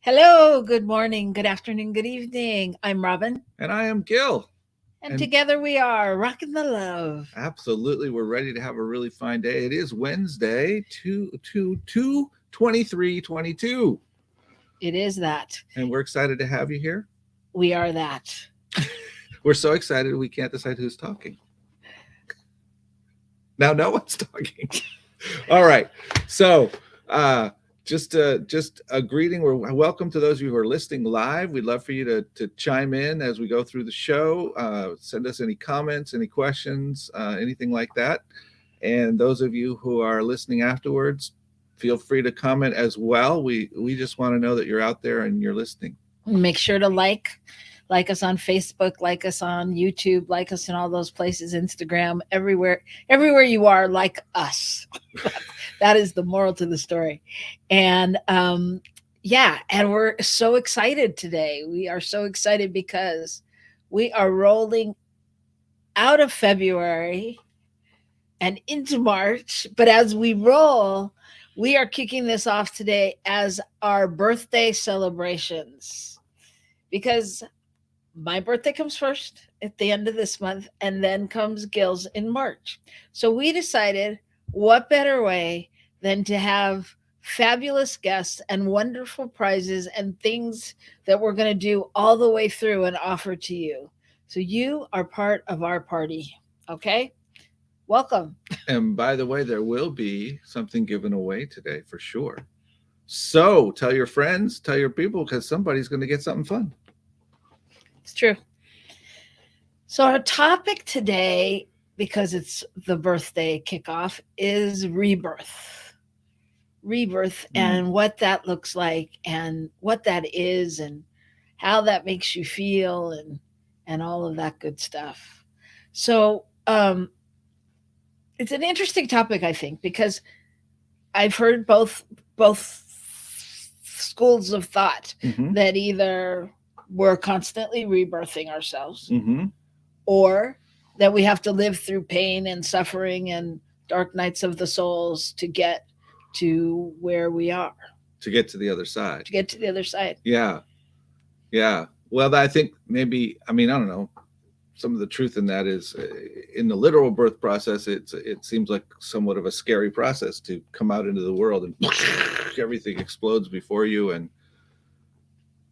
Hello, good morning, good afternoon, good evening. I'm Robin, And I am Gil. and And together we are Rockin The Love. absolutely, we're ready to have a really fine day. It is Wednesday, 23/22. It is that. And we're excited to have you here. We are that. We're so excited we can't decide who's talking. Now no one's talking. All right. So just a greeting. We're welcome to those of you who are listening live. We'd love for you to chime in as we go through the show. Send us any comments, any questions, anything like that. And those of you who are listening afterwards, feel free to comment as well. We just want to know that you're out there and you're listening. Make sure to like us on Facebook, like us on YouTube, like us in all those places, Instagram, everywhere you are, like us. That is the moral to the story. And yeah, and we're so excited today. We are so excited because we are rolling out of February and into March. But as we roll, we are kicking this off today as our birthday celebrations because my birthday comes first at the end of this month, and then comes Gil's in March. So we decided what better way than to have fabulous guests and wonderful prizes and things that we're going to do all the way through and offer to you. So you are part of our party. Okay? Welcome. And by the way, there will be something given away today for sure. So tell your friends, tell your people, because somebody's going to get something fun. It's true. So, our topic today, because it's the birthday kickoff, is rebirth. Rebirth and what that looks like and what that is and how that makes you feel and all of that good stuff. So, it's an interesting topic, I think, because I've heard both schools of thought that either we're constantly rebirthing ourselves or that we have to live through pain and suffering and dark nights of the souls to get to where we are, to get to the other side. to get to the other side. Yeah. Yeah. Well, I think maybe, I don't know. Some of the truth in that is in the literal birth process, it seems like somewhat of a scary process to come out into the world and everything explodes before you. And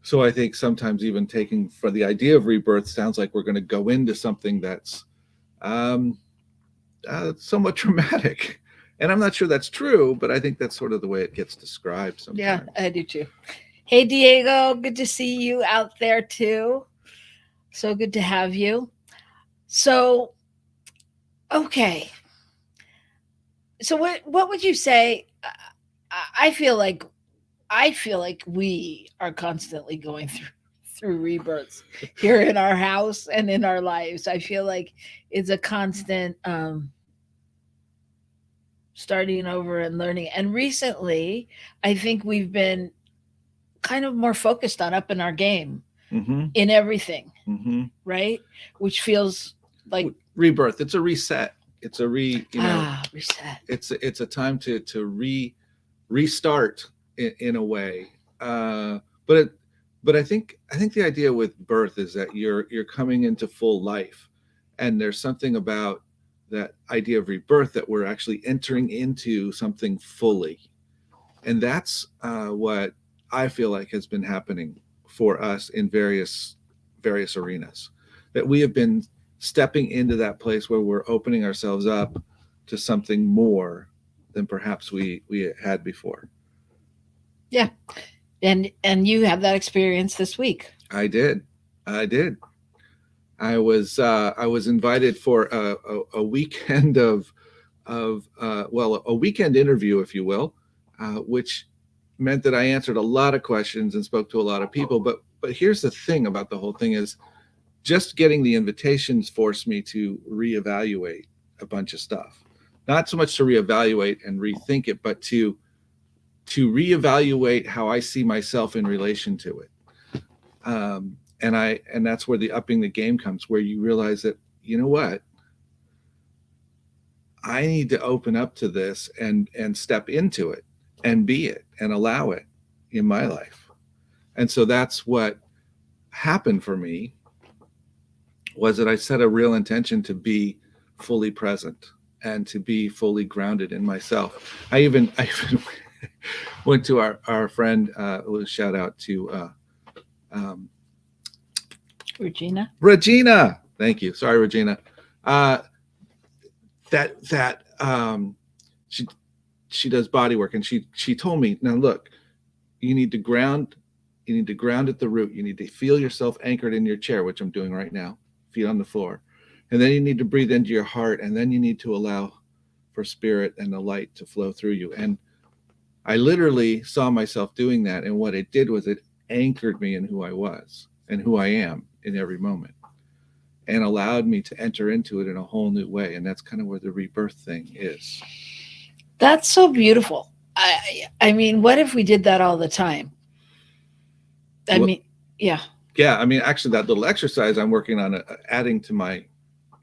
so I think sometimes even taking for the idea of rebirth sounds like we're going to go into something that's somewhat traumatic. And I'm not sure that's true, but I think that's sort of the way it gets described sometimes. Yeah, I do too. Hey, Diego, good to see you out there too. So good to have you. So, okay. So what would you say? I feel like we are constantly going through rebirths here in our house and in our lives. I feel like it's a constant starting over and learning. And recently, I think we've been kind of more focused on upping our game in everything, right? Which feels like rebirth. It's a reset. It's a reset. It's a time to restart in a way. But I think the idea with birth is that you're coming into full life, and there's something about that idea of rebirth that we're actually entering into something fully, and that's what I feel like has been happening for us in various arenas. That we have been stepping into that place where we're opening ourselves up to something more than perhaps we had before. Yeah. And you have that experience this week. I did. I was invited for a weekend of a weekend interview, if you will, which meant that I answered a lot of questions and spoke to a lot of people. But here's the thing about the whole thing is just getting the invitations forced me to reevaluate a bunch of stuff. Not so much to reevaluate and rethink it, but to reevaluate how I see myself in relation to it. And that's where the upping the game comes, where you realize that, you know what, I need to open up to this and step into it and be it and allow it in my life. And so that's what happened for me, was that I set a real intention to be fully present and to be fully grounded in myself. I even went to our friend, shout out to um, Regina. Regina. Thank you. Sorry, Regina. Uh, that she she does body work, and she told me, now look, you need to ground. You need to ground at the root. You need to feel yourself anchored in your chair, which I'm doing right now, feet on the floor. And then you need to breathe into your heart, and then you need to allow for spirit and the light to flow through you. And I literally saw myself doing that. And what it did was it anchored me in who I was and who I am in every moment, and allowed me to enter into it in a whole new way. And that's kind of where the rebirth thing is. That's so beautiful. I mean, what if we did that all the time? I Well, mean, yeah. yeah, I mean, actually, that little exercise I'm working on adding to my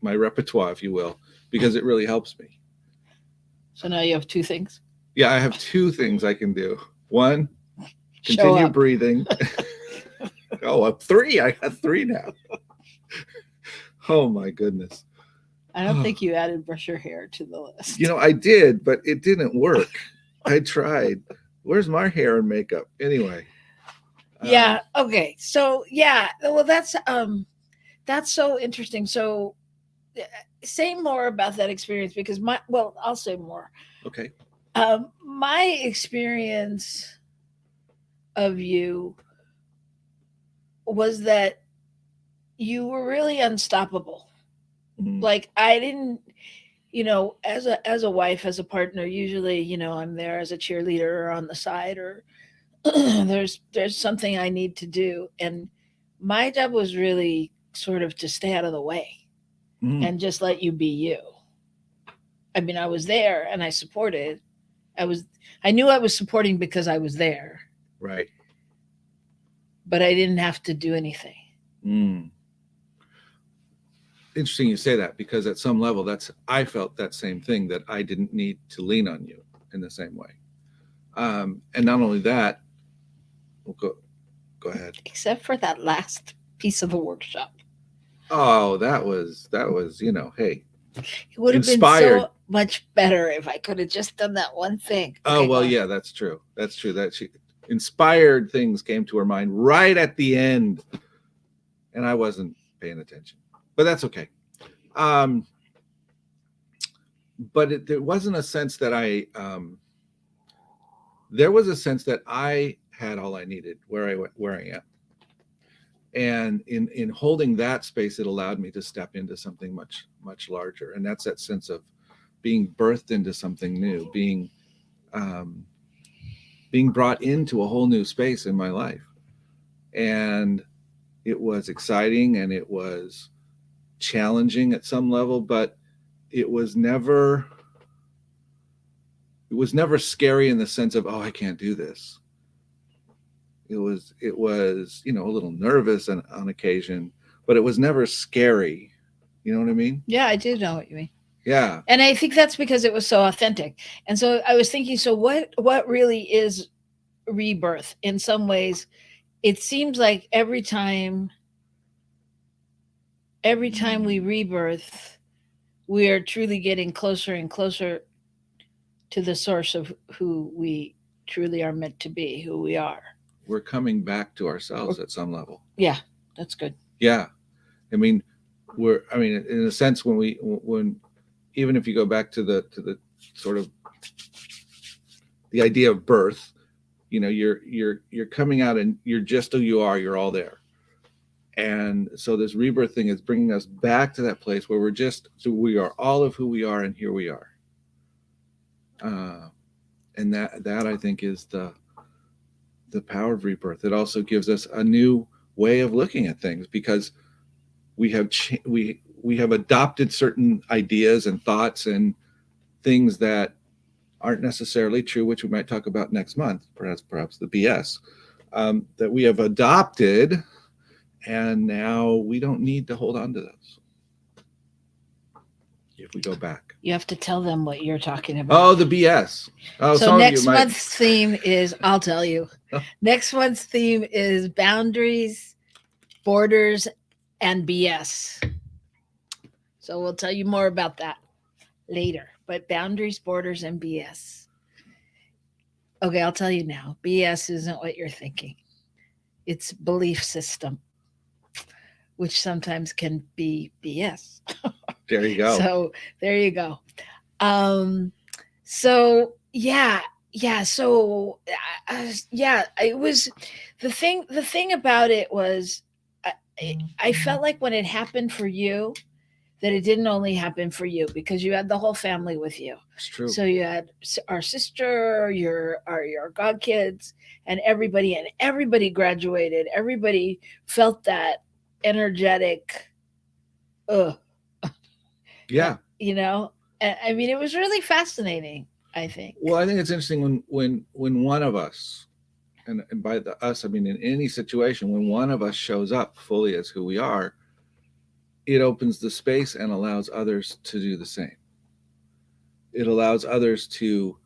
repertoire, if you will, because it really helps me. So now you have two things. Yeah, I have two things I can do. One, Show continue up. breathing. Oh, three. I got three now. Oh my goodness. I don't think you added brush your hair to the list. You know, I did, but it didn't work. I tried. Where's my hair and makeup? Anyway. Yeah. Okay. So yeah. Well, that's so interesting. So say more about that experience, because I'll say more. Okay. My experience of you was that you were really unstoppable. Mm. Like I didn't, as a wife, as a partner, usually, I'm there as a cheerleader or on the side, or there's something I need to do, and my job was really sort of to stay out of the way Mm. and just let you be you. I mean, I was there and I supported. I knew I was supporting because I was there, Right. but I didn't have to do anything. Mm. Interesting you say that, because at some level I felt that same thing, that I didn't need to lean on you in the same way. And not only that, we'll go ahead. Except for that last piece of the workshop. Oh, that was, hey, It would have inspired. been so much better if I could have just done that one thing. Oh, Okay, well, yeah, that's true. That's true. That she inspired things came to her mind right at the end, and I wasn't paying attention, but that's okay. But there wasn't a sense that there was a sense that I had all I needed where I am. And in holding that space, it allowed me to step into something much, much larger. And that's that sense of being birthed into something new, being brought into a whole new space in my life. And it was exciting and it was challenging at some level, but it was never scary in the sense of, oh, I can't do this. It was, a little nervous on occasion, but it was never scary. You know what I mean? Yeah, I do know what you mean. Yeah. And I think that's because it was so authentic. And so I was thinking, so what really is rebirth? In some ways, it seems like every time we rebirth, we are truly getting closer and closer to the source of who we truly are meant to be, who we are. We're coming back to ourselves at some level. Yeah, that's good. Yeah. I mean, in a sense, when even if you go back to the sort of the idea of birth, you're coming out and you're just who you are, you're all there. And so this rebirth thing is bringing us back to that place where we are all of who we are, and here we are. And that I think is the power of rebirth. It also gives us a new way of looking at things, because we have adopted certain ideas and thoughts and things that aren't necessarily true, which we might talk about next month, perhaps the BS that we have adopted, and now we don't need to hold on to those if we go back. You have to tell them what you're talking about. Oh, the BS. Oh, So some of you next might. month's theme is, I'll tell you. Next month's theme is boundaries, borders, and BS. So we'll tell you more about that later. But boundaries, borders, and BS. Okay, I'll tell you now. BS isn't what you're thinking. It's belief system, which sometimes can be BS. There you go. So there you go. Um, so yeah, yeah. So yeah, it was the thing. The thing about it was, I felt like when it happened for you, that it didn't only happen for you because you had the whole family with you. It's true. So you had our sister, your godkids, and everybody graduated. Everybody felt that energetic. Ugh, Yeah. you know. I mean, it was really fascinating. I think. Well, I think it's interesting when one of us, and by the us I mean in any situation, when one of us shows up fully as who we are, it opens the space and allows others to do the same. It allows others to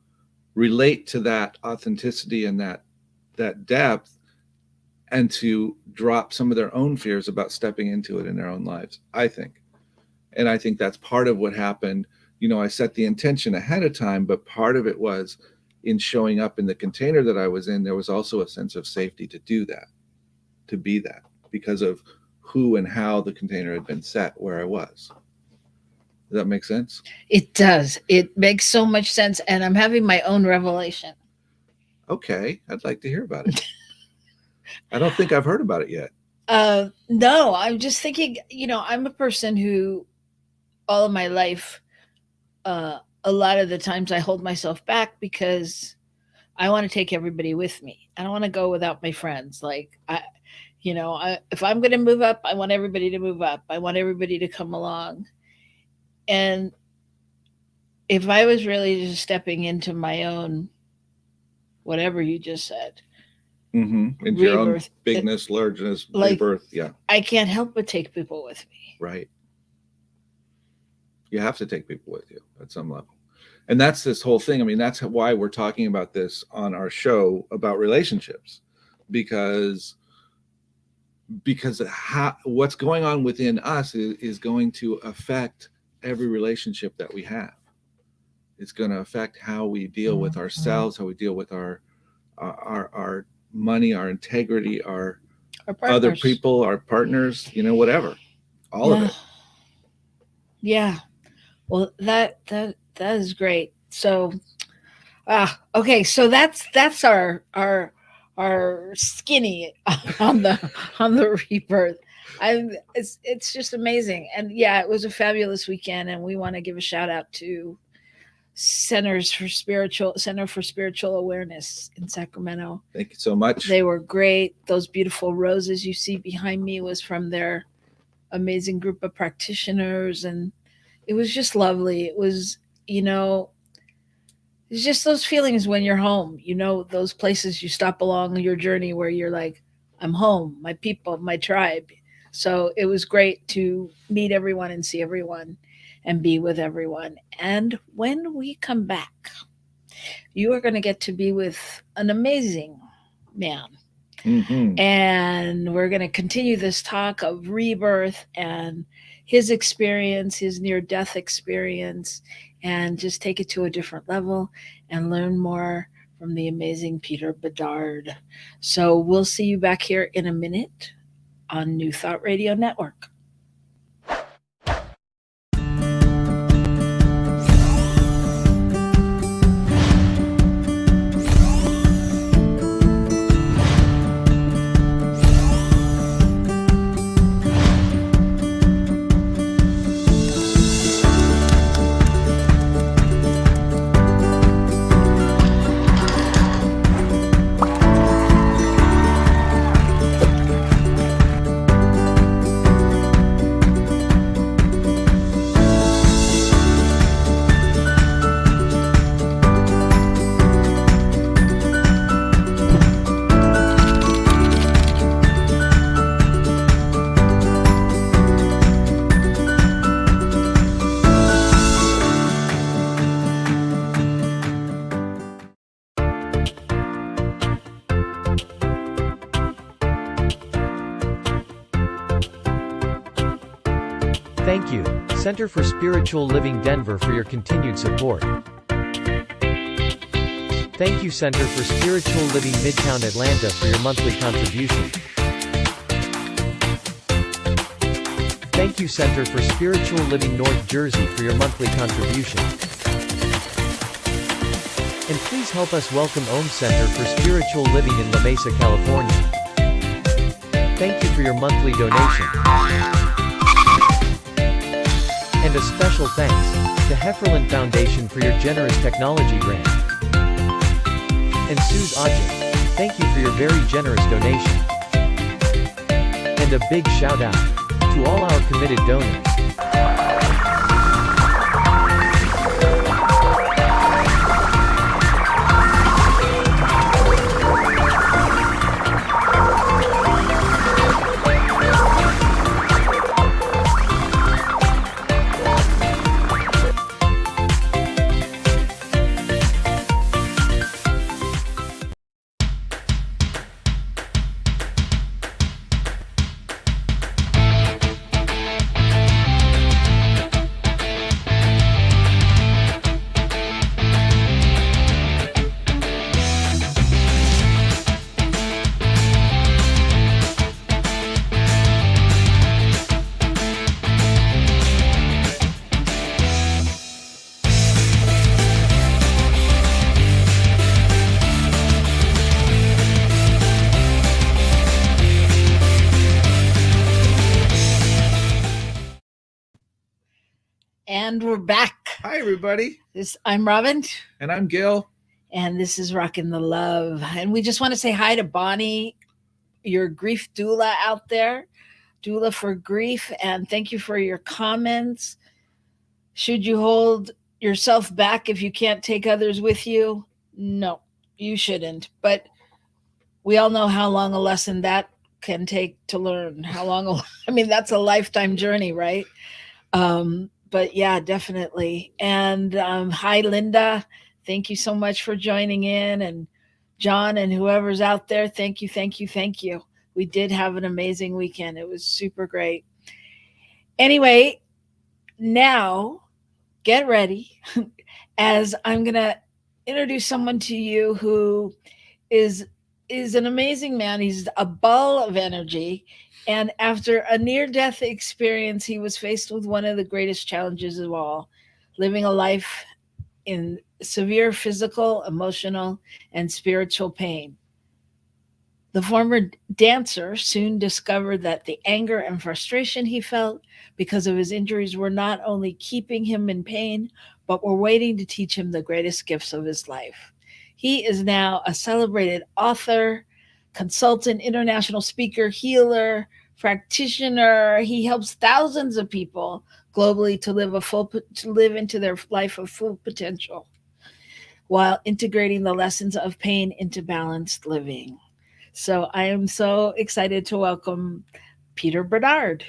relate to that authenticity and that depth, and to drop some of their own fears about stepping into it in their own lives, I think. And I think that's part of what happened. I set the intention ahead of time, but part of it was in showing up in the container that I was in, there was also a sense of safety to do that, to be that, because of who and how the container had been set where I was. Does that make sense? It does. It makes so much sense. And I'm having my own revelation. Okay. I'd like to hear about it. I don't think I've heard about it yet. No, I'm just thinking, I'm a person who all of my life, a lot of the times I hold myself back because I want to take everybody with me. I don't want to go without my friends. Like if I'm going to move up, I want everybody to move up. I want everybody to come along. And if I was really just stepping into my own, whatever you just said, Mm-hmm. Into your own rebirth, bigness, largeness, like, rebirth. Yeah. I can't help but take people with me. Right. You have to take people with you at some level. And that's this whole thing. I mean, that's why we're talking about this on our show about relationships, because what's going on within us is going to affect every relationship that we have. It's going to affect how we deal with ourselves, how we deal with our money, our integrity, our other people, our partners, whatever, all of it. Yeah. Well, that is great. So, okay. So that's our skinny on the rebirth. It's just amazing. And yeah, it was a fabulous weekend, and we want to give a shout out to Center for Spiritual Awareness in Sacramento. Thank you so much. They were great. Those beautiful roses you see behind me was from their amazing group of practitioners, and it was just lovely. It was, it's just those feelings when you're home, those places you stop along your journey where you're like, I'm home, my people, my tribe. So it was great to meet everyone and see everyone and be with everyone. And when we come back, you are going to get to be with an amazing man. Mm-hmm. And we're going to continue this talk of rebirth and his experience, his near-death experience, and just take it to a different level and learn more from the amazing Peter Bedard. So we'll see you back here in a minute on New Thought Radio Network. Thank you, Center for Spiritual Living Denver, for your continued support. Thank you, Center for Spiritual Living Midtown Atlanta, for your monthly contribution. Thank you, Center for Spiritual Living North Jersey, for your monthly contribution. And please help us welcome Center for Spiritual Living in La Mesa, California. Thank you for your monthly donation. And a special thanks to Hefferland Foundation for your generous technology grant. And Suze Ajit, thank you for your very generous donation. And a big shout out to all our committed donors. And we're back. Hi, everybody. I'm Robin. And I'm Gil. And this is Rockin The Love. And we just want to say hi to Bonnie, your grief doula out there, doula for grief. And thank you for your comments. Should you hold yourself back if you can't take others with you? No, you shouldn't. But we all know how long a lesson that can take to learn. That's a lifetime journey, right? But yeah, definitely. And hi, Linda. Thank you so much for joining in. And John and whoever's out there, thank you, thank you, thank you. We did have an amazing weekend. It was super great. Anyway, now get ready as I'm going to introduce someone to you who is an amazing man. He's a ball of energy. And after a near-death experience, he was faced with one of the greatest challenges of all, living a life in severe physical, emotional, and spiritual pain. The former dancer soon discovered that the anger and frustration he felt because of his injuries were not only keeping him in pain, but were waiting to teach him the greatest gifts of his life. He is now a celebrated author, consultant, international speaker, healer, practitioner. He helps thousands of people globally to live into their life of full potential while integrating the lessons of pain into balanced living. So I am so excited to welcome Peter Bernard.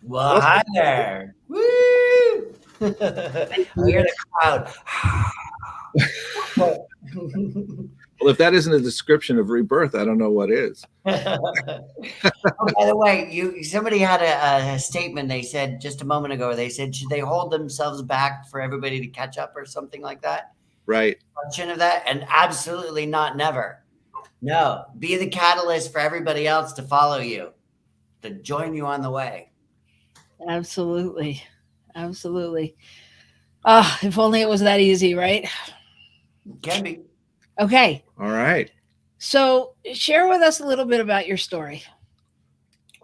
Well, hi there. Woo! I hear the crowd. Well, if that isn't a description of rebirth, I don't know what is. Oh, by the way, somebody had a statement. They said just a moment ago. They said, should they hold themselves back for everybody to catch up or something like that? Right. Question of that, and absolutely not. Never. No. Be the catalyst for everybody else to follow you, to join you on the way. Absolutely. Absolutely. If only it was that easy, right? Can be. Okay. All right. So share with us a little bit about your story.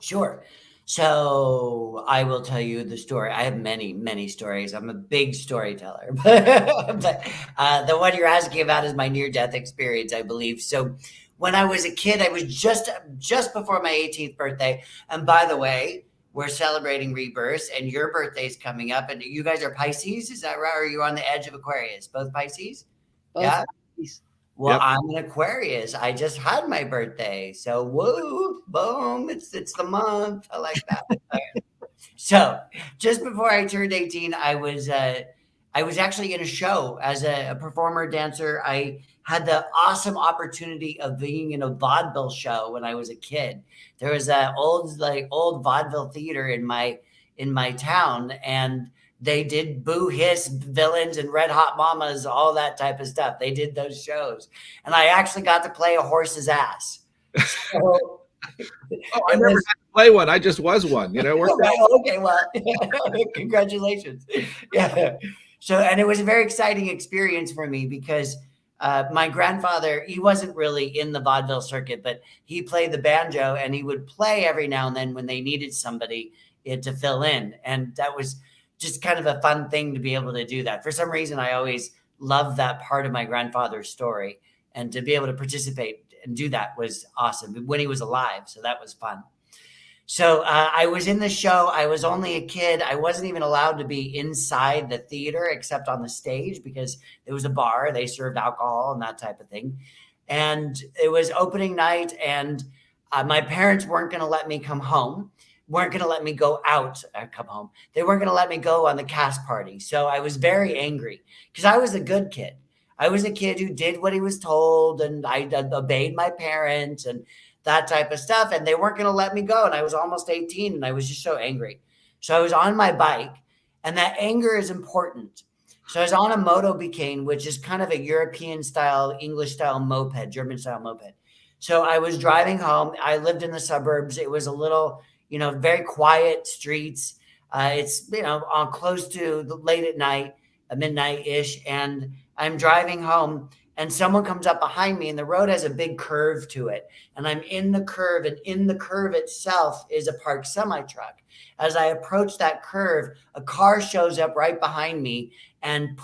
Sure. So I will tell you the story. I have many, many stories. I'm a big storyteller, but the one you're asking about is my near-death experience, I believe. So when I was a kid, I was just before my 18th birthday. And by the way, we're celebrating rebirths, and your birthday's coming up. And you guys are Pisces, is that right? Or are you on the edge of Aquarius? Both Pisces? Both yeah. Pisces. Well, Yep. I'm an Aquarius. I just had my birthday. So woo, boom, it's the month. I like that. So just before I turned 18, I was actually in a show as a performer, dancer. I had the awesome opportunity of being in a vaudeville show when I was a kid. There was an old vaudeville theater in my in my town, and they did Boo Hiss Villains and Red Hot Mamas, all that type of stuff. They did those shows, and I actually got to play a horse's ass. So, Oh, I never got to play one. I just was one. You know, worked out. okay, well, congratulations. Yeah. So, and it was a very exciting experience for me because my grandfather, he wasn't really in the vaudeville circuit, but he played the banjo, and he would play every now and then when they needed somebody to fill in. And that was just kind of a fun thing to be able to do that. For some reason, I always loved that part of my grandfather's story, and to be able to participate and do that was awesome when he was alive. So that was fun. So I was in the show. I was only a kid. I wasn't even allowed to be inside the theater except on the stage because it was a bar. They served alcohol and that type of thing. And it was opening night, and my parents weren't going to let me come home, weren't going to let me go out, come home. They weren't going to let me go on the cast party. So I was very angry because I was a good kid. I was a kid who did what he was told, and I obeyed my parents and that type of stuff. And they weren't going to let me go. And I was almost 18, and I was just so angry. So I was on my bike, and that anger is important. So I was on a motobikane, which is kind of a European style, English style moped, German style moped. So I was driving home. I lived in the suburbs. It was a little, very quiet streets. It's, close to late at night, midnight-ish. And I'm driving home, and someone comes up behind me, and the road has a big curve to it. And I'm in the curve, and in the curve itself is a parked semi-truck. As I approach that curve, a car shows up right behind me and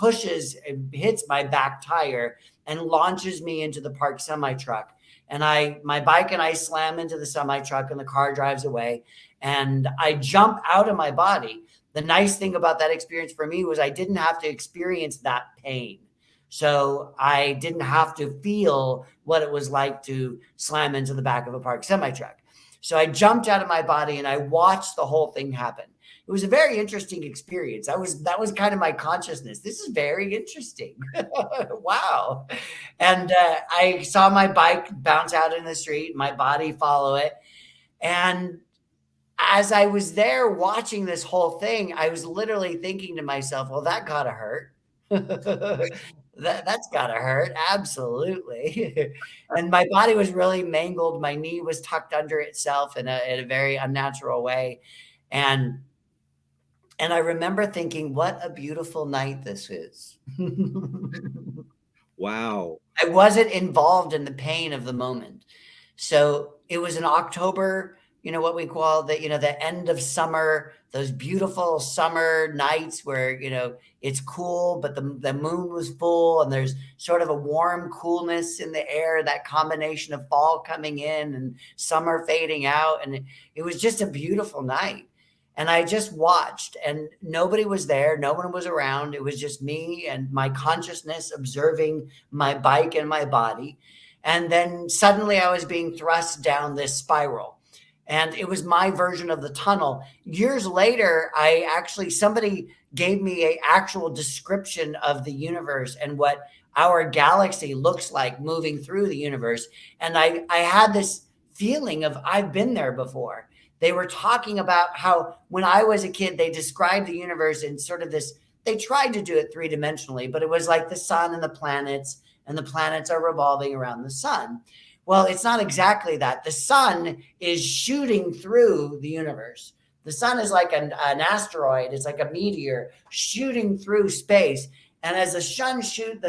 hits my back tire and launches me into the parked semi-truck. And my bike and I slam into the semi-truck, and the car drives away, and I jump out of my body. The nice thing about that experience for me was I didn't have to experience that pain. So I didn't have to feel what it was like to slam into the back of a parked semi-truck. So I jumped out of my body, and I watched the whole thing happen. It was a very interesting experience. That was kind of my consciousness. This is very interesting. Wow. And I saw my bike bounce out in the street, my body follow it. And as I was there watching this whole thing, I was literally thinking to myself, well, that gotta hurt. That's gotta hurt. Absolutely. And my body was really mangled. My knee was tucked under itself in a very unnatural way. And I remember thinking, what a beautiful night this is. Wow. I wasn't involved in the pain of the moment. So it was in October, what we call the end of summer, those beautiful summer nights where, it's cool, but the moon was full, and there's sort of a warm coolness in the air, that combination of fall coming in and summer fading out. And it was just a beautiful night. And I just watched, and nobody was there. No one was around. It was just me and my consciousness observing my bike and my body. And then suddenly I was being thrust down this spiral. And it was my version of the tunnel. Years later, somebody gave me an actual description of the universe and what our galaxy looks like moving through the universe. And I had this feeling of I've been there before. They were talking about how when I was a kid, they described the universe in sort of this, they tried to do it three-dimensionally, but it was like the sun and the planets are revolving around the sun. Well, it's not exactly that. The sun is shooting through the universe. The sun is like an asteroid. It's like a meteor shooting through space. And as the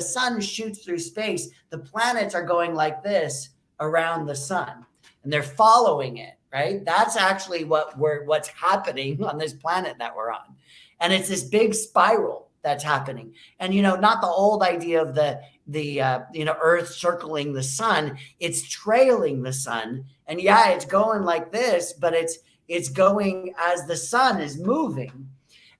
sun shoots through space, the planets are going like this around the sun, and they're following it. Right? That's actually what's happening on this planet that we're on. And it's this big spiral that's happening. And, not the old idea of the Earth circling the sun. It's trailing the sun. And yeah, it's going like this, but it's going as the sun is moving.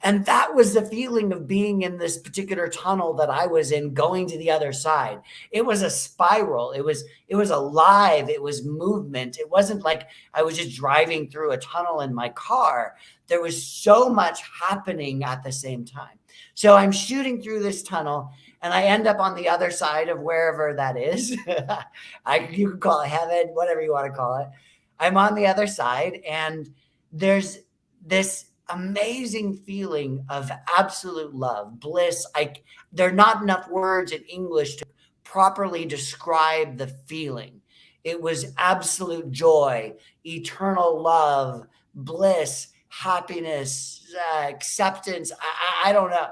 And that was the feeling of being in this particular tunnel that I was in, going to the other side. It was a spiral. It was alive. It was movement. It wasn't like I was just driving through a tunnel in my car. There was so much happening at the same time. So I'm shooting through this tunnel, and I end up on the other side of wherever that is. You can call it heaven, whatever you want to call it. I'm on the other side, and there's this amazing feeling of absolute love, bliss. There are not enough words in English to properly describe the feeling. It was absolute joy, eternal love, bliss, happiness, acceptance. I don't know.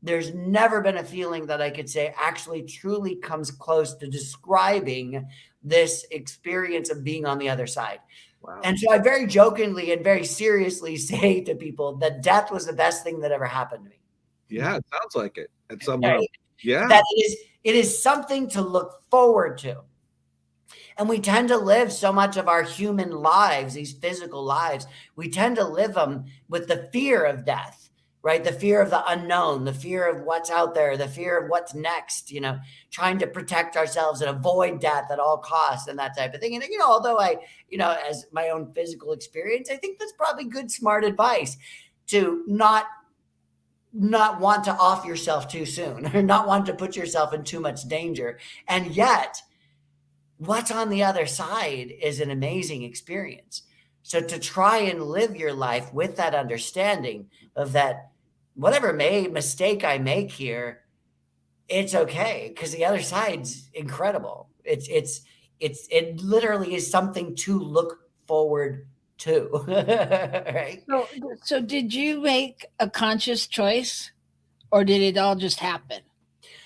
There's never been a feeling that I could say actually truly comes close to describing this experience of being on the other side. Wow. And so I very jokingly and very seriously say to people that death was the best thing that ever happened to me. Yeah, it sounds like it at some Right? level. Yeah. That it is something to look forward to. And we tend to live so much of our human lives, these physical lives, we tend to live them with the fear of death, right? The fear of the unknown, the fear of what's out there, the fear of what's next, trying to protect ourselves and avoid death at all costs and that type of thing. And, although as my own physical experience, I think that's probably good, smart advice to not want to off yourself too soon or not want to put yourself in too much danger. And yet, what's on the other side is an amazing experience. So to try and live your life with that understanding of that, whatever mistake I make here, it's okay because the other side's incredible. It literally is something to look forward to. Right? So did you make a conscious choice, or did it all just happen?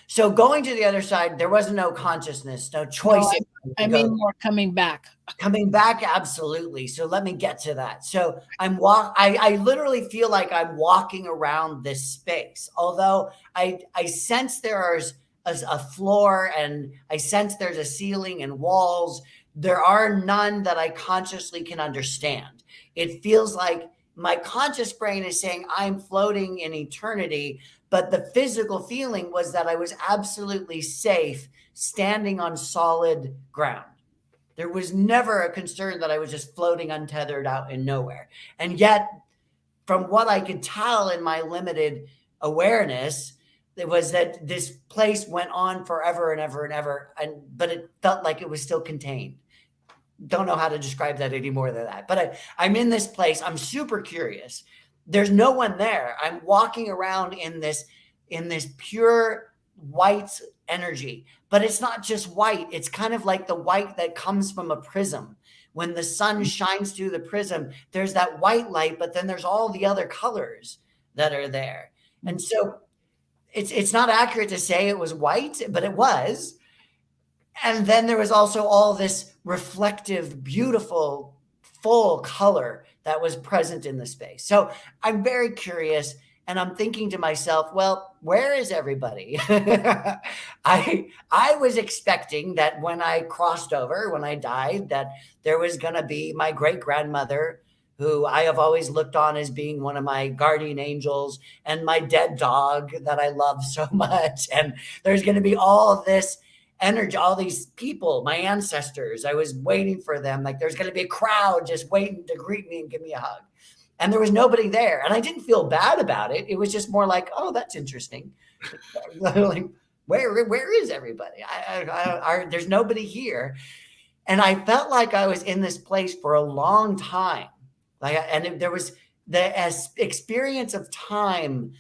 So going to the other side, there was no consciousness, no choice. No, I mean more coming back. Coming back, absolutely. So let me get to that. So I literally feel like I'm walking around this space, although I sense there's a floor and I sense there's a ceiling and walls. There are none that I consciously can understand. It feels like my conscious brain is saying I'm floating in eternity, but the physical feeling was that I was absolutely safe standing on solid ground. There was never a concern that I was just floating untethered out in nowhere. And yet, from what I could tell in my limited awareness, it was that this place went on forever and ever and ever, but it felt like it was still contained. Don't know how to describe that any more than that. But I'm in this place. I'm super curious. There's no one there. I'm walking around in this pure white energy, but it's not just white. It's kind of like the white that comes from a prism. When the sun shines through the prism, there's that white light, but then there's all the other colors that are there. And so it's not accurate to say it was white, but it was. And then there was also all this reflective, beautiful, full color that was present in the space. So I'm very curious, and I'm thinking to myself, well, where is everybody? I was expecting that when I crossed over, when I died, that there was going to be my great-grandmother, who I have always looked on as being one of my guardian angels, and my dead dog that I love so much. And there's going to be all of this energy, all these people, my ancestors. I was waiting for them. Like there's going to be a crowd just waiting to greet me and give me a hug. And there was nobody there. And I didn't feel bad about it. It was just more like, oh, that's interesting. Like, where is everybody? There's nobody here. And I felt like I was in this place for a long time. There was the experience of time.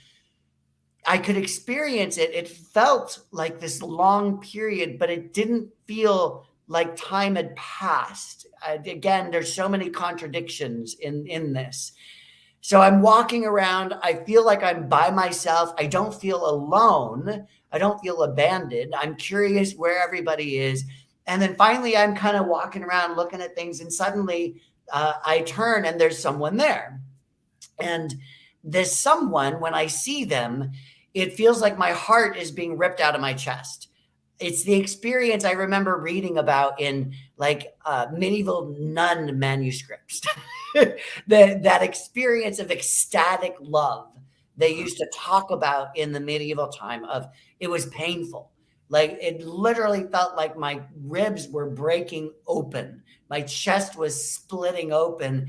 I could experience it. It felt like this long period, but it didn't feel like time had passed. Again, there's so many contradictions in this. So I'm walking around. I feel like I'm by myself. I don't feel alone. I don't feel abandoned. I'm curious where everybody is. And then finally, I'm kind of walking around looking at things. And suddenly I turn and there's someone there. And this someone, when I see them, it feels like my heart is being ripped out of my chest. It's the experience I remember reading about in like medieval nun manuscripts. that experience of ecstatic love they used to talk about in the medieval time of it was painful. Like it literally felt like my ribs were breaking open. My chest was splitting open.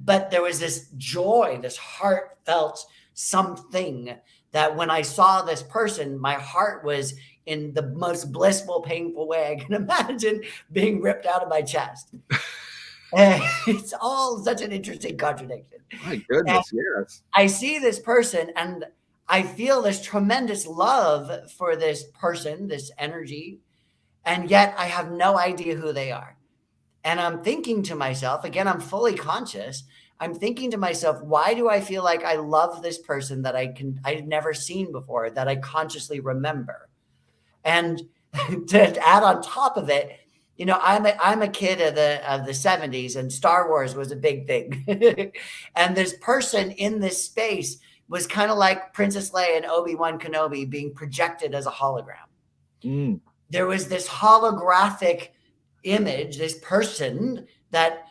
But there was this joy, this heartfelt something that when I saw this person, my heart was in the most blissful, painful way I can imagine being ripped out of my chest. It's all such an interesting contradiction. My And goodness, yes. I see this person and I feel this tremendous love for this person, this energy, and yet I have no idea who they are. And I'm thinking to myself, again, I'm fully conscious. I'm thinking to myself, why do I feel like I love this person that I've never seen before, that I consciously remember? And to add on top of it, I'm a kid of the 70s, and Star Wars was a big thing. And this person in this space was kind of like Princess Leia and Obi-Wan Kenobi being projected as a hologram. Mm. There was this holographic image, this person that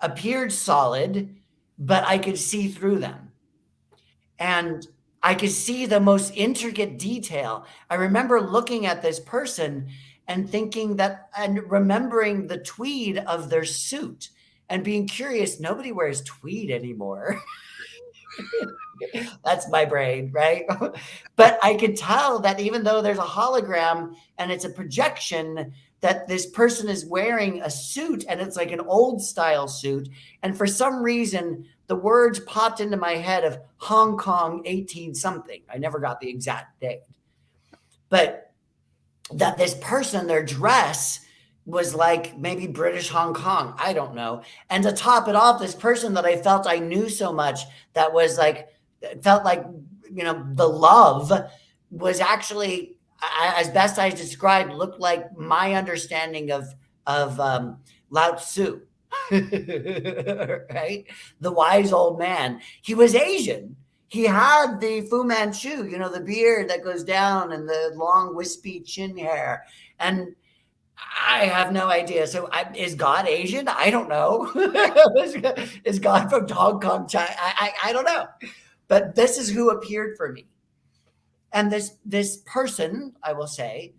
appeared solid, but I could see through them. And I could see the most intricate detail. I remember looking at this person and thinking that, and remembering the tweed of their suit and being curious, nobody wears tweed anymore. That's my brain, right? But I could tell that even though there's a hologram and it's a projection, that this person is wearing a suit and it's like an old style suit. And for some reason, the words popped into my head of Hong Kong 18 something. I never got the exact date. But that this person, their dress was like maybe British Hong Kong. I don't know. And to top it off, this person that I felt I knew so much, that was like, felt like, the love was actually, as best I described, looked like my understanding of Lao Tzu, right? The wise old man. He was Asian. He had the Fu Manchu, the beard that goes down and the long wispy chin hair. And I have no idea. So is God Asian? I don't know. Is God from Hong Kong, China? I don't know. But this is who appeared for me. And this person, I will say,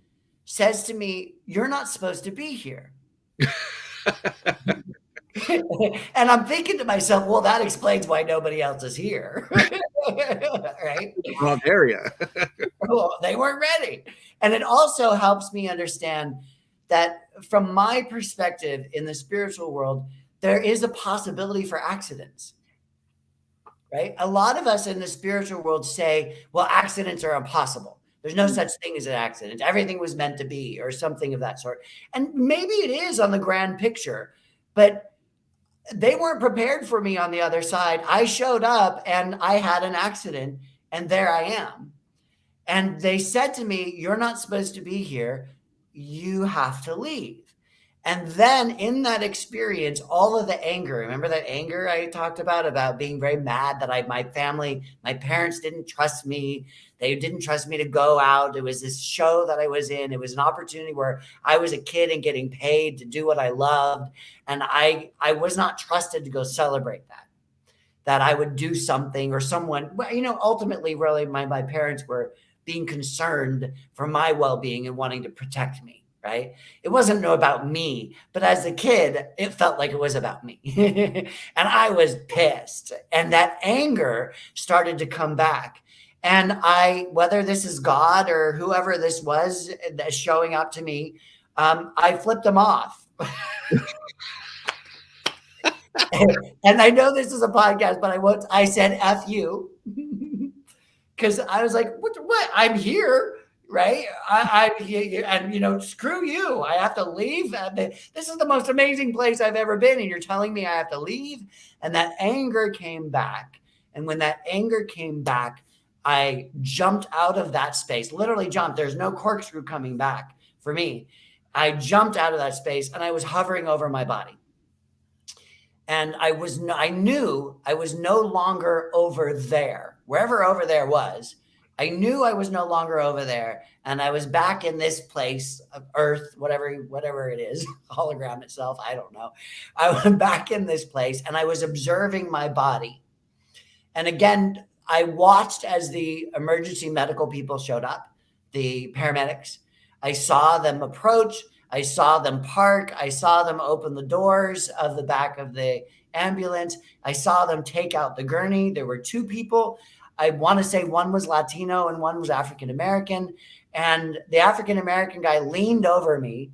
says to me, "You're not supposed to be here." And I'm thinking to myself, well, that explains why nobody else is here. Right? Wrong area. Well, they weren't ready. And it also helps me understand that from my perspective in the spiritual world, there is a possibility for accidents. Right? A lot of us in the spiritual world say, well, accidents are impossible. There's no such thing as an accident. Everything was meant to be, or something of that sort. And maybe it is on the grand picture, but they weren't prepared for me on the other side. I showed up and I had an accident, and there I am. And they said to me, "You're not supposed to be here. You have to leave." And then in that experience, all of the anger, remember that anger I talked about being very mad that my parents didn't trust me. They didn't trust me to go out. It was this show that I was in. It was an opportunity where I was a kid and getting paid to do what I loved. And I was not trusted to go celebrate that I would do something, or someone, ultimately really my parents were being concerned for my well-being and wanting to protect me. Right? It wasn't about me, but as a kid, it felt like it was about me. And I was pissed. And that anger started to come back. And whether this is God or whoever this was that's showing up to me, I flipped them off. And I know this is a podcast, but I said, F you. Because I was like, what? I'm here. Right. And screw you. I have to leave. This is the most amazing place I've ever been. And you're telling me I have to leave. And that anger came back. And when that anger came back, I jumped out of that space, literally jumped. There's no corkscrew coming back for me. I jumped out of that space and I was hovering over my body. And I knew I was no longer over there, wherever over there was. I knew I was no longer over there, and I was back in this place of Earth, whatever it is, hologram itself, I don't know. I was back in this place, and I was observing my body. And again, I watched as the emergency medical people showed up, the paramedics. I saw them approach. I saw them park. I saw them open the doors of the back of the ambulance. I saw them take out the gurney. There were two people. I want to say one was Latino and one was African-American. And the African-American guy leaned over me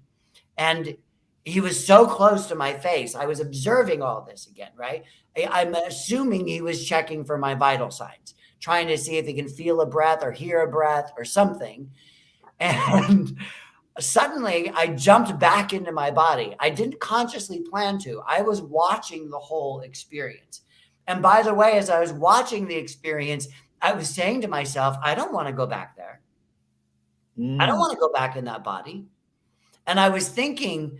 and he was so close to my face. I was observing all this again, right? I'm assuming he was checking for my vital signs, trying to see if he can feel a breath or hear a breath or something. And suddenly I jumped back into my body. I didn't consciously plan to. I was watching the whole experience. And by the way, as I was watching the experience, I was saying to myself, I don't want to go back there. I don't want to go back in that body. And I was thinking,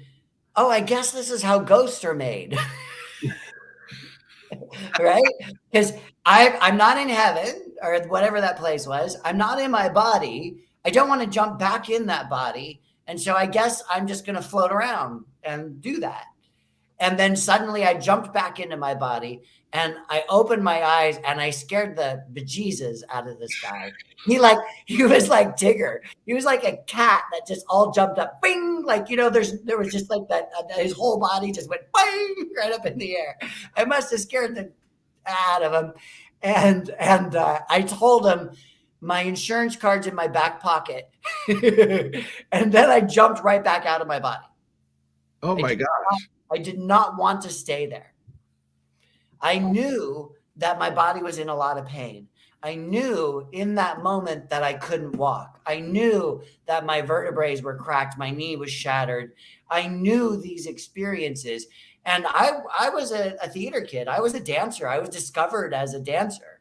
oh, I guess this is how ghosts are made. Right? Because I'm not in heaven or whatever that place was. I'm not in my body. I don't want to jump back in that body. And so I guess I'm just going to float around and do that. And then suddenly I jumped back into my body and I opened my eyes and I scared the bejesus out of this guy. He was like Tigger. He was like a cat that just all jumped up, bing, like, you know, there was just like that, his whole body just went bing right up in the air. I must have scared the out of him. And I told him my insurance card's in my back pocket. And then I jumped right back out of my body. Oh my gosh. I did not want to stay there. I knew that my body was in a lot of pain. I knew in that moment that I couldn't walk. I knew that my vertebrae were cracked. My knee was shattered. I knew these experiences. And I was a theater kid. I was a dancer. I was discovered as a dancer.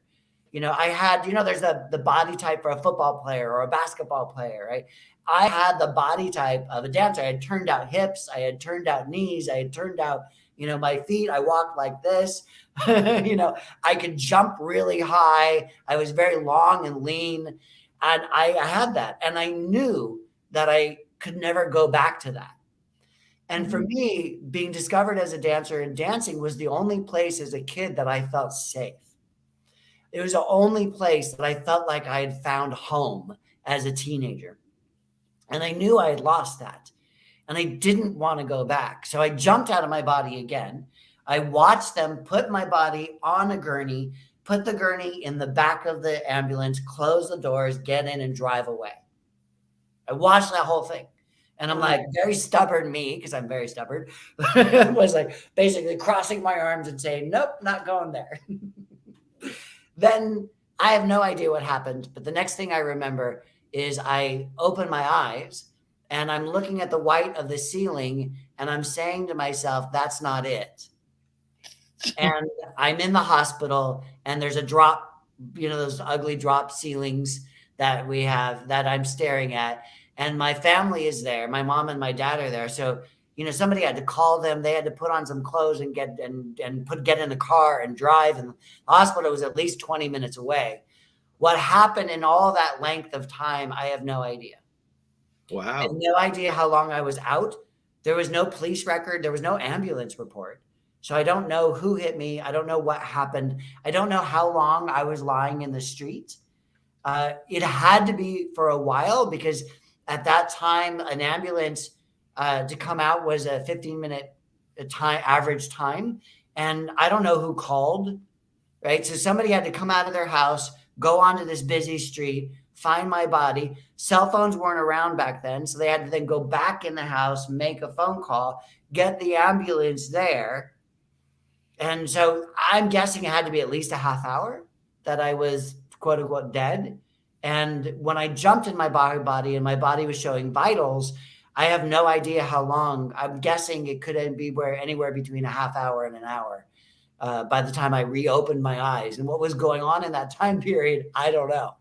You know, I had, you know, there's the body type for a football player or a basketball player, right? I had the body type of a dancer. I had turned out hips. I had turned out knees. I had turned out, you know, my feet. I walked like this. You know, I could jump really high. I was very long and lean. And I had that. And I knew that I could never go back to that. And for me, being discovered as a dancer and dancing was the only place as a kid that I felt safe. It was the only place that I felt like I had found home as a teenager. And I knew I had lost that. And I didn't want to go back. So I jumped out of my body again. I watched them put my body on a gurney, put the gurney in the back of the ambulance, close the doors, get in and drive away. I watched that whole thing. And I'm like, very stubborn me, because I'm very stubborn, was like basically crossing my arms and saying, nope, not going there. Then I have no idea what happened. But the next thing I remember is I open my eyes and I'm looking at the white of the ceiling and I'm saying to myself, that's not it. And I'm in the hospital and there's a drop, you know, those ugly drop ceilings that we have that I'm staring at. And my family is there. My mom and my dad are there. So, you know, somebody had to call them. They had to put on some clothes and get in the car and drive. And the hospital was at least 20 minutes away. What happened in all that length of time, I have no idea. Wow. I have no idea how long I was out. There was no police record. There was no ambulance report. So I don't know who hit me. I don't know what happened. I don't know how long I was lying in the street. It had to be for a while because at that time, an ambulance to come out was a 15-minute average time. And I don't know who called, right? So somebody had to come out of their house, go onto this busy street, find my body. Cell phones weren't around back then. So they had to then go back in the house, make a phone call, get the ambulance there. And so I'm guessing it had to be at least a half hour that I was quote unquote dead. And when I jumped in my body and my body was showing vitals, I have no idea how long. I'm guessing it could be anywhere between a half hour and an hour by the time I reopened my eyes. And what was going on in that time period, I don't know.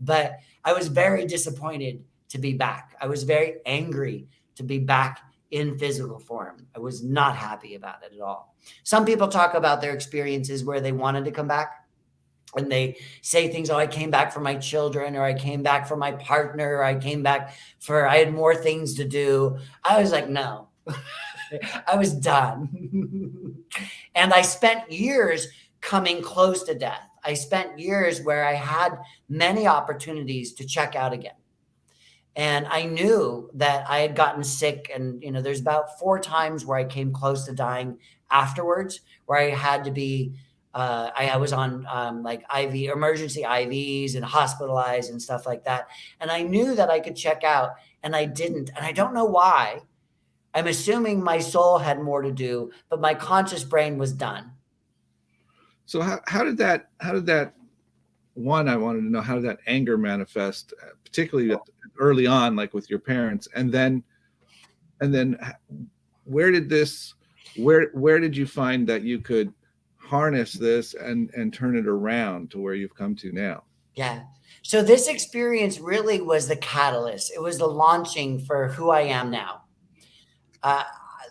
But I was very disappointed to be back. I was very angry to be back in physical form. I was not happy about it at all. Some people talk about their experiences where they wanted to come back. And they say things, oh, I came back for my children, or I came back for my partner, or I came back I had more things to do. I was like, no, I was done. And I spent years coming close to death. I spent years where I had many opportunities to check out again. And I knew that I had gotten sick. And, you know, there's about 4 times where I came close to dying afterwards, where I had to be I was on like emergency IVs and hospitalized and stuff like that. And I knew that I could check out and I didn't. And I don't know why. I'm assuming my soul had more to do, but my conscious brain was done. So how did that one, I wanted to know, how did that anger manifest, particularly early on, like with your parents, and then where did this where did you find that you could harness this and turn it around to where you've come to now? Yeah. So this experience really was the catalyst. It was the launching for who I am now. Uh,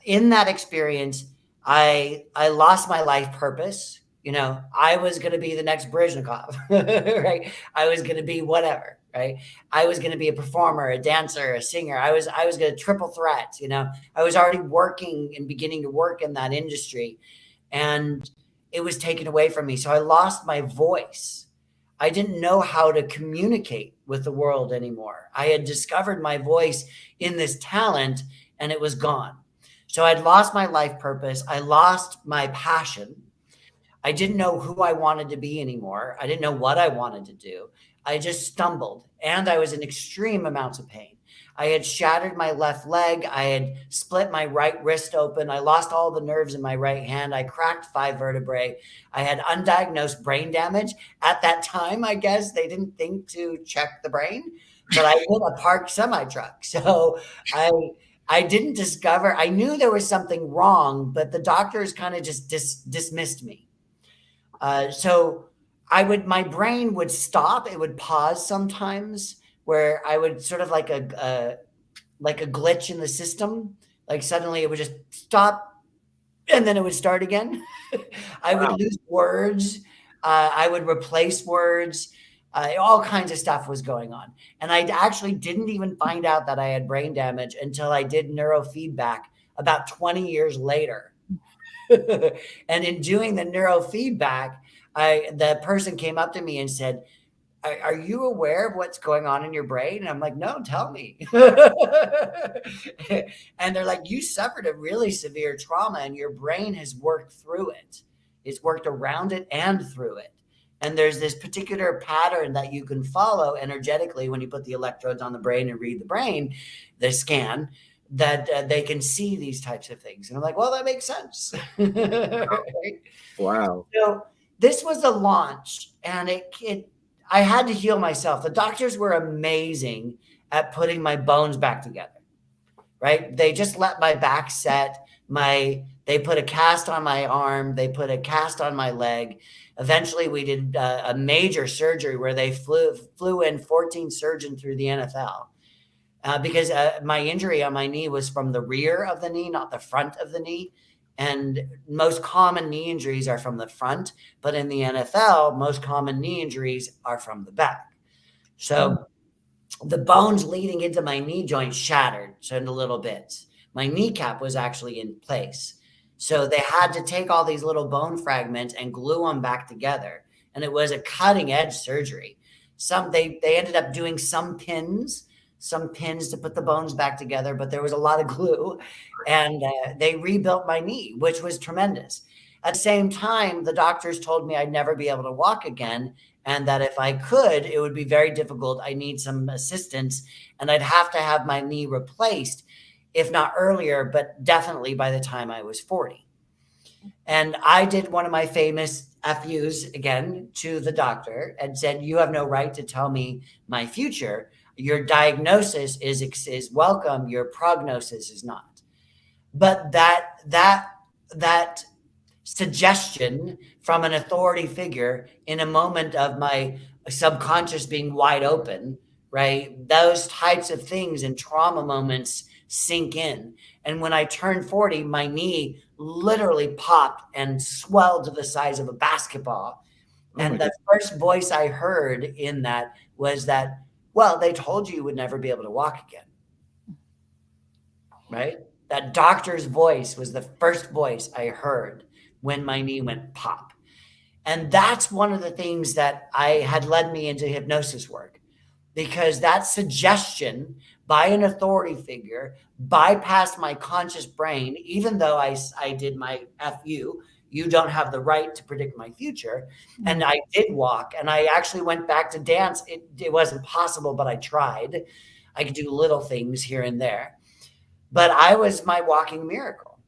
in that experience, I lost my life purpose. You know, I was going to be the next Brezhnev, right? I was going to be whatever, right? I was going to be a performer, a dancer, a singer. I was going to triple threat. You know, I was already working and beginning to work in that industry, and it was taken away from me. So I lost my voice. I didn't know how to communicate with the world anymore. I had discovered my voice in this talent, and it was gone. So I'd lost my life purpose. I lost my passion. I didn't know who I wanted to be anymore. I didn't know what I wanted to do. I just stumbled, and I was in extreme amounts of pain. I had shattered my left leg. I had split my right wrist open. I lost all the nerves in my right hand. I cracked 5 vertebrae. I had undiagnosed brain damage. At that time, I guess they didn't think to check the brain, but I hit a parked semi truck. So I I didn't discover, I knew there was something wrong, but the doctors kind of just dismissed me. So my brain would stop. It would pause sometimes where I would sort of like a glitch in the system. Like suddenly it would just stop and then it would start again. I would Wow. lose words. I would replace words. All kinds of stuff was going on. And I actually didn't even find out that I had brain damage until I did neurofeedback about 20 years later. And in doing the neurofeedback, the person came up to me and said, are you aware of what's going on in your brain? And I'm like, no, tell me. And they're like, you suffered a really severe trauma and your brain has worked through it. It's worked around it and through it. And there's this particular pattern that you can follow energetically when you put the electrodes on the brain and read the brain, the scan, that they can see these types of things. And I'm like, well, that makes sense. Right? Wow. So this was a launch, and I had to heal myself. The doctors were amazing at putting my bones back together. Right? They just let my back set. They put a cast on my arm. They put a cast on my leg. Eventually, we did a major surgery where they flew in 14 surgeons through the NFL. Because my injury on my knee was from the rear of the knee, not the front of the knee. And most common knee injuries are from the front, but in the NFL, most common knee injuries are from the back. So the bones leading into my knee joint shattered into little bits. My kneecap was actually in place. So they had to take all these little bone fragments and glue them back together. And it was a cutting edge surgery. They ended up doing some pins to put the bones back together, but there was a lot of glue, and they rebuilt my knee, which was tremendous. At the same time, the doctors told me I'd never be able to walk again, and that if I could, it would be very difficult. I need some assistance, and I'd have to have my knee replaced, if not earlier, but definitely by the time I was 40. And I did one of my famous FUs again to the doctor and said, you have no right to tell me my future. Your diagnosis is welcome. Your prognosis is not. But that suggestion from an authority figure in a moment of my subconscious being wide open, right? Those types of things in trauma moments sink in. And when I turned 40, my knee literally popped and swelled to the size of a basketball. And the first voice I heard in that was that, well, they told you would never be able to walk again. Right? That doctor's voice was the first voice I heard when my knee went pop. And that's one of the things that had led me into hypnosis work, because that suggestion by an authority figure bypassed my conscious brain. Even though I did my FU, you don't have the right to predict my future. And I did walk, and I actually went back to dance. It wasn't possible, but I tried. I could do little things here and there. but I was my walking miracle.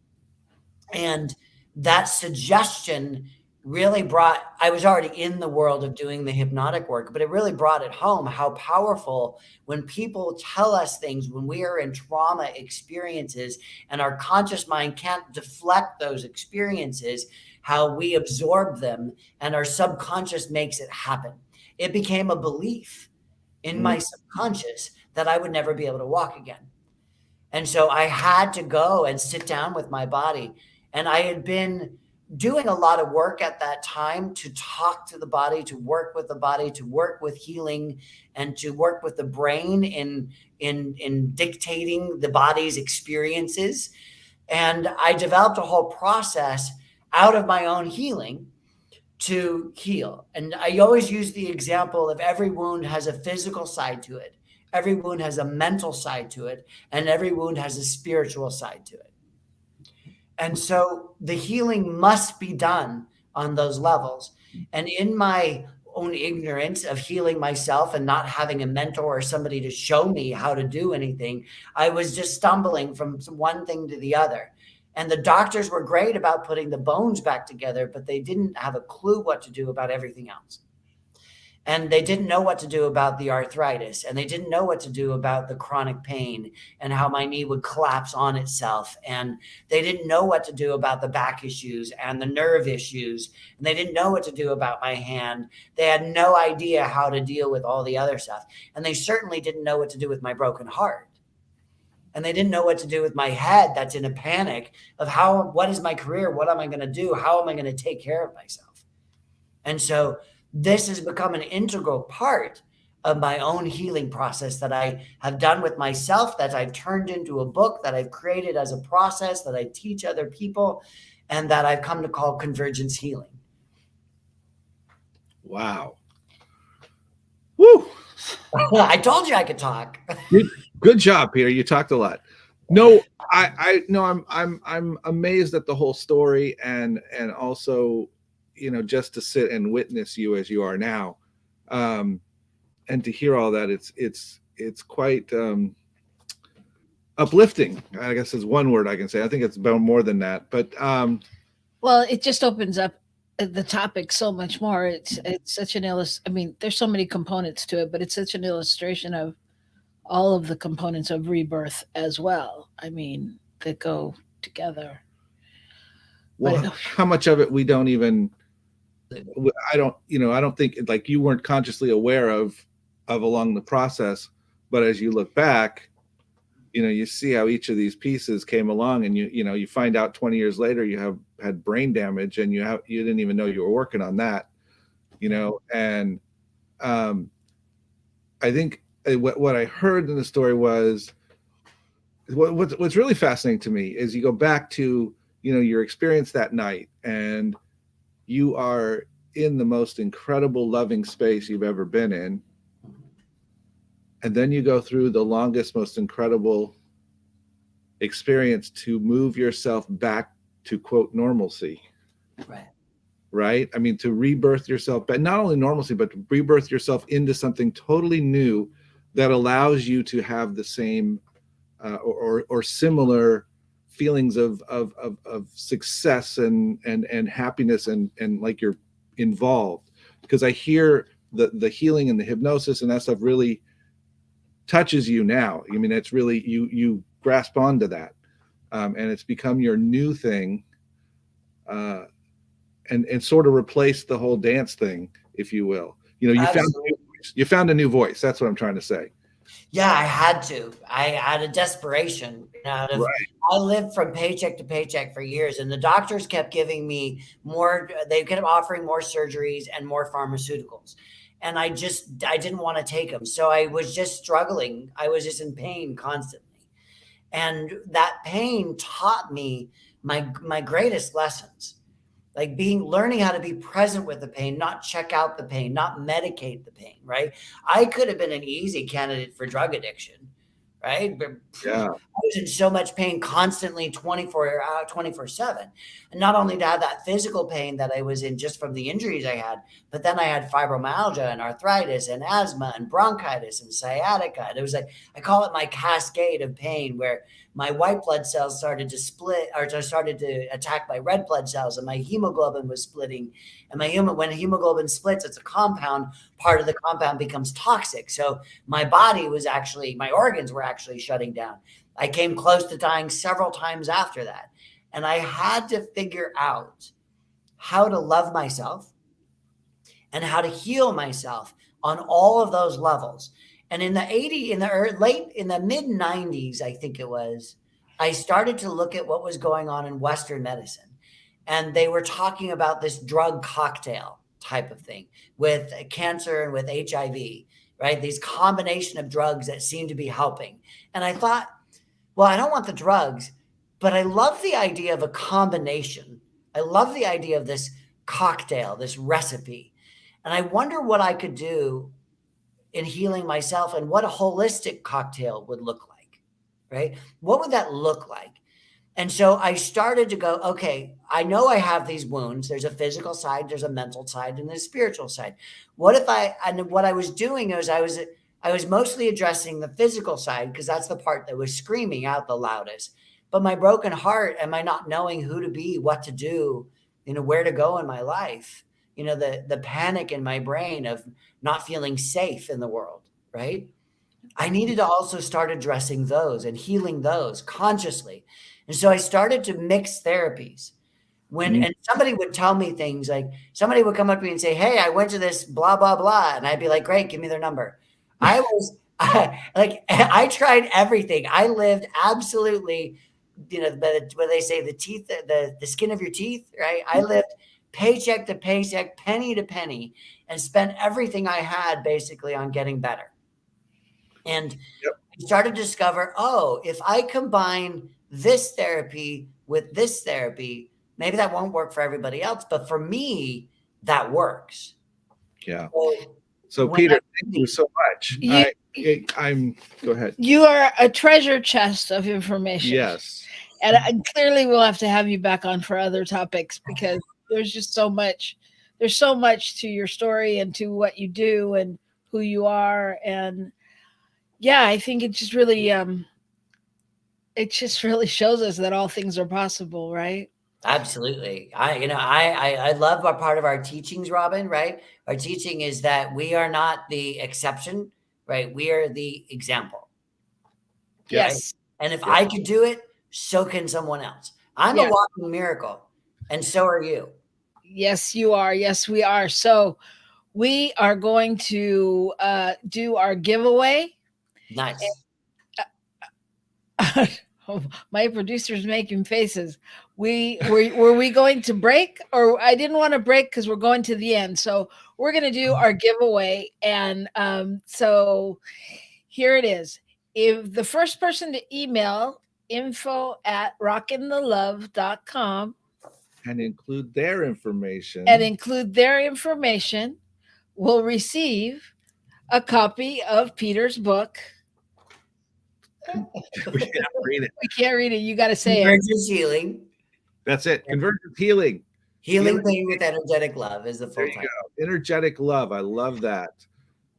And that suggestion really brought, I was already in the world of doing the hypnotic work, but it really brought it home how powerful when people tell us things, when we are in trauma experiences and our conscious mind can't deflect those experiences, how we absorb them and our subconscious makes it happen. It became a belief in my subconscious that I would never be able to walk again. And so I had to go and sit down with my body. And I had been doing a lot of work at that time to talk to the body, to work with the body, to work with healing, and to work with the brain in dictating the body's experiences. And I developed a whole process out of my own healing to heal. And I always use the example of every wound has a physical side to it. Every wound has a mental side to it, and every wound has a spiritual side to it. And so the healing must be done on those levels. And in my own ignorance of healing myself and not having a mentor or somebody to show me how to do anything, I was just stumbling from one thing to the other. And the doctors were great about putting the bones back together, but they didn't have a clue what to do about everything else. And they didn't know what to do about the arthritis, and they didn't know what to do about the chronic pain and how my knee would collapse on itself. And they didn't know what to do about the back issues and the nerve issues. And they didn't know what to do about my hand. They had no idea how to deal with all the other stuff. And they certainly didn't know what to do with my broken heart. And they didn't know what to do with my head that's in a panic of what is my career? What am I going to do? How am I going to take care of myself? And so this has become an integral part of my own healing process that I have done with myself, that I've turned into a book, that I've created as a process, that I teach other people, and that I've come to call convergence healing. Wow. Woo. I told you I could talk. Good job, Peter. You talked a lot. No, I'm amazed at the whole story, and also, just to sit and witness you as you are now, and to hear all that, it's quite uplifting, I guess is one word I can say. I think it's about more than that, but well, it just opens up the topic so much more. It's such an I mean, there's so many components to it, but it's such an illustration of all of the components of rebirth as well. I mean, that go together. Well, But how much of it we don't even, I don't think, like, you weren't consciously aware of along the process, but as you look back, you see how each of these pieces came along, and you find out 20 years later you had brain damage, and you didn't even know you were working on that, and I think what I heard in the story was what's really fascinating to me is you go back to your experience that night, and you are in the most incredible loving space you've ever been in, and then you go through the longest, most incredible experience to move yourself back to, quote, normalcy. Right? I mean, to rebirth yourself, but not only normalcy, but to rebirth yourself into something totally new that allows you to have the same or similar feelings of success and happiness and like you're involved. Because I hear the healing and the hypnosis and that stuff really touches you now. I mean, it's really, you grasp onto that, and it's become your new thing, and sort of replace the whole dance thing, if you will. You found a new voice. That's what I'm trying to say. Yeah, I had to. I had a desperation out of. Right. I lived from paycheck to paycheck for years, and the doctors kept giving me more. They kept offering more surgeries and more pharmaceuticals, and I didn't want to take them. So I was just struggling. I was just in pain constantly, and that pain taught me my greatest lessons. Like learning how to be present with the pain, not check out the pain, not medicate the pain, right? I could have been an easy candidate for drug addiction, right? But Yeah. I was in so much pain constantly 24/7. And not only to have that physical pain that I was in just from the injuries I had, but then I had fibromyalgia and arthritis and asthma and bronchitis and sciatica. And it was like, I call it my cascade of pain, where my white blood cells started to split, or started to attack my red blood cells, and my hemoglobin was splitting. And when hemoglobin splits, it's a compound. Part of the compound becomes toxic. So my my organs were actually shutting down. I came close to dying several times after that. And I had to figure out how to love myself and how to heal myself on all of those levels. And in the mid 90s, I think it was, I started to look at what was going on in Western medicine. And they were talking about this drug cocktail type of thing with cancer and with HIV, right? These combination of drugs that seem to be helping. And I thought, well, I don't want the drugs, but I love the idea of a combination. I love the idea of this cocktail, this recipe. And I wonder what I could do in healing myself and what a holistic cocktail would look like, right? What would that look like? And so I started to go, okay, I know I have these wounds. There's a physical side, there's a mental side, and there's a spiritual side. What I was doing is I was mostly addressing the physical side, because that's the part that was screaming out the loudest. But my broken heart and my not knowing who to be, what to do, where to go in my life, the panic in my brain of not feeling safe in the world, right? I needed to also start addressing those and healing those consciously. And so I started to mix therapies. And somebody would tell me things, like somebody would come up to me and say, hey, I went to this blah, blah, blah. And I'd be like, great, give me their number. I tried everything. I lived absolutely, what they say, the skin of your teeth, right? I lived paycheck to paycheck, penny to penny, and spent everything I had basically on getting better. And I started to discover, if I combine this therapy with this therapy, maybe that won't work for everybody else, but for me, that works. Yeah. So Peter, thank you so much. Go ahead. You are a treasure chest of information. Yes. And clearly we'll have to have you back on for other topics, because there's just so much. There's so much to your story and to what you do and who you are. And yeah, I think it just really shows us that all things are possible, right? Absolutely. I love our part of our teachings, Robin, right? Our teaching is that we are not the exception, right? We are the example. Yes. Right? And if I could do it, so can someone else. I'm a walking miracle, and so are you. Yes, you are. Yes, we are. So we are going to do our giveaway. Nice. My producer's making faces. Were we going to break? Or I didn't want to break because we're going to the end. So we're going to do our giveaway. And so here it is. If the first person to email info@rockinthelove.com and include their information will receive a copy of Peter's book. We can't read it. We can't read it. You got to say Convergence Healing. That's it. Convergence Healing. Healing Pain with Energetic Love is the full title. Energetic Love. I love that.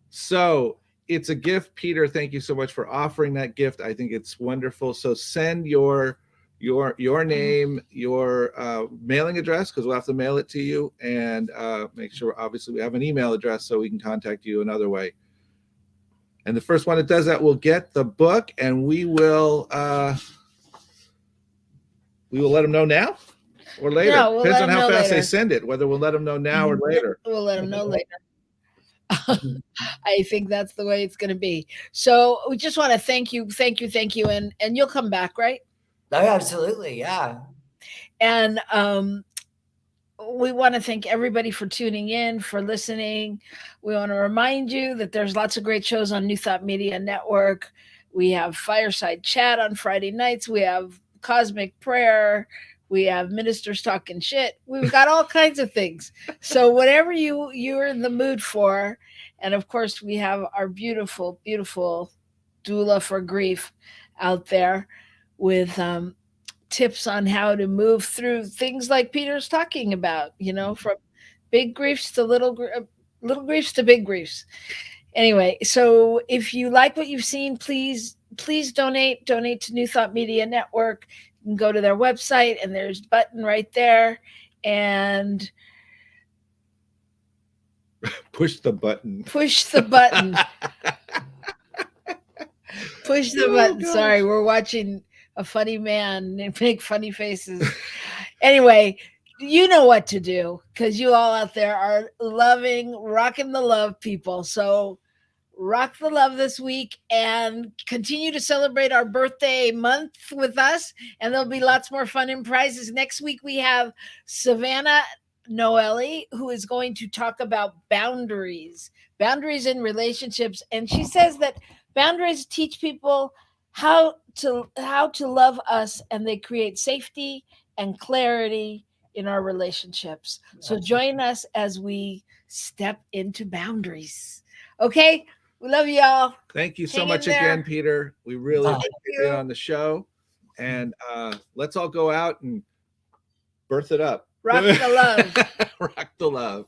So it's a gift, Peter. Thank you so much for offering that gift. I think it's wonderful. So send your name, your mailing address, because we'll have to mail it to you, and make sure obviously we have an email address so we can contact you another way. And the first one that does that will get the book, and we will let them know now or later. No, we'll Depends on how fast later. they send it, whether we'll let them know now or later. We'll let them know later. I think that's the way it's going to be. So we just want to thank you. And you'll come back, right? Oh, absolutely. Yeah. And we want to thank everybody for tuning in, for listening. We want to remind you that there's lots of great shows on New Thought Media Network. We have Fireside Chat on Friday nights. We have Cosmic Prayer. We have Ministers Talking Shit. We've got all kinds of things. So whatever you're in the mood for. And of course, we have our beautiful, beautiful doula for grief out there with tips on how to move through things like Peter's talking about, from big griefs to little griefs to big griefs. Anyway, so if you like what you've seen, please donate to New Thought Media Network. You can go to their website and there's a button right there, and push the button. Push the button. Push the button. Gosh. Sorry, we're watching a funny man make funny faces. Anyway, you know what to do, because you all out there are loving Rockin the Love people. So rock the love this week and continue to celebrate our birthday month with us. And there'll be lots more fun and prizes. Next week, we have Savannah Noeli, who is going to talk about boundaries in relationships. And she says that boundaries teach people how to love us, and they create safety and clarity in our relationships. So join us as we step into boundaries. Okay? We love y'all. Thank you so much again, Peter. We really appreciate you on the show. And let's all go out and birth it up. Rock the love. Rock the love.